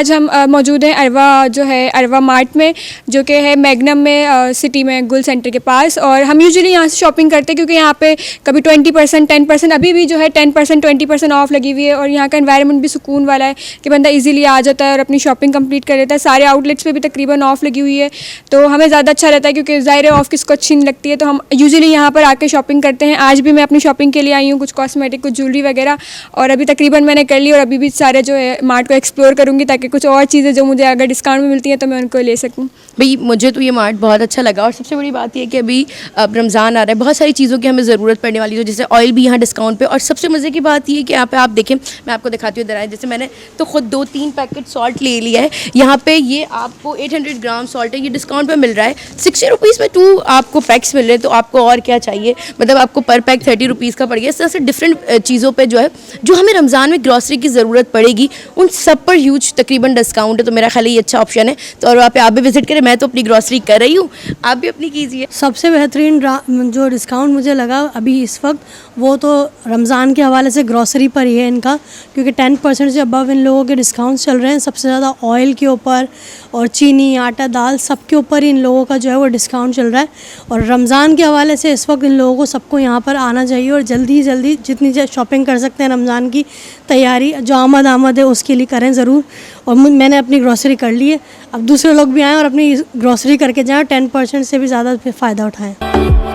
आज हम मौजूद हैं अरवा जो है अरवा मार्ट में, जो कि है मैग्नम में सिटी में गुल सेंटर के पास। और हम यूजुअली यहाँ से शॉपिंग करते हैं क्योंकि यहाँ पे कभी 20% 10%, अभी भी जो है 10% 20% ऑफ लगी हुई है। और यहाँ का एनवायरनमेंट भी सुकून वाला है कि बंदा इजीली आ जाता है और अपनी शॉपिंग कंप्लीट कर लेता है। सारे आउटलेट्स पे भी तकरीबन ऑफ लगी हुई है, तो हमें ज़्यादा अच्छा रहता है क्योंकि ज़ाहिर है ऑफ किसको अच्छी नहीं लगती है। तो हम यूजुअली यहाँ पर आके शॉपिंग करते हैं। आज भी मैं अपनी शॉपिंग के लिए आई हूँ, कुछ कॉस्मेटिक, कुछ ज्वेलरी वगैरह, और अभी तकरीबन मैंने कर ली। और अभी भी सारे जो है मार्ट को एक्सप्लोर करूँगी ताकि कुछ और चीज़ें जो मुझे अगर डिस्काउंट में मिलती हैं तो मैं उनको ले सकूँ। भाई मुझे तो ये मार्ट बहुत अच्छा लगा। और सबसे बड़ी बात यह है कि अभी अब रमज़ान आ रहा है, बहुत सारी चीज़ों की हमें ज़रूरत पड़ने वाली है, जैसे ऑयल भी यहाँ डिस्काउंट पे। और सबसे मज़े की बात ये है कि यहाँ पे आप देखें, मैं आपको दिखाती हूँ इधर आए, जैसे मैंने तो खुद 2-3 पैकेट सॉल्ट ले लिया है। यहाँ पे ये आपको 800 ग्राम सॉल्ट है, ये डिस्काउंट पे मिल रहा है 60 रुपीज़ में 2 आपको पैक्स मिल रहे हैं। तो आपको और क्या चाहिए, मतलब आपको पर पैक 30 रुपीज़ का पड़ गया। इस तरह से डिफरेंट चीज़ों पर जो है जो हमें रमज़ान में ग्रॉसरी की ज़रूरत पड़ेगी उन सब पर ह्यूज तकरीबन डिस्काउंट है। तो मेरा ख्याल ये अच्छा ऑप्शन है। तो और वहाँ पे आप भी विजिट करें। मैं तो अपनी ग्रॉसरी कर रही हूँ, आप भी अपनी कीजिए। सबसे बेहतरीन जो डिस्काउंट मुझे लगा अभी इस वक्त, वो तो रमज़ान के हवाले से ग्रॉसरी पर ही है इनका, क्योंकि 10% से अबव इन लोगों के डिस्काउंट चल रहे हैं। सबसे ज़्यादा ऑयल के ऊपर और चीनी, आटा, दाल, सब के ऊपर इन लोगों का जो है वो डिस्काउंट चल रहा है। और रमज़ान के हवाले से इस वक्त इन लोगों को सबको यहाँ पर आना चाहिए और जल्दी जल्दी जितनी शॉपिंग कर सकते हैं रमज़ान की तैयारी जो आमद है उसके लिए करें ज़रूर। और मैंने अपनी ग्रॉसरी कर ली है, अब दूसरे लोग भी आएँ और अपनी ग्रॉसरी करके जाएँ, 10% से भी ज़्यादा फ़ायदा उठाएँ।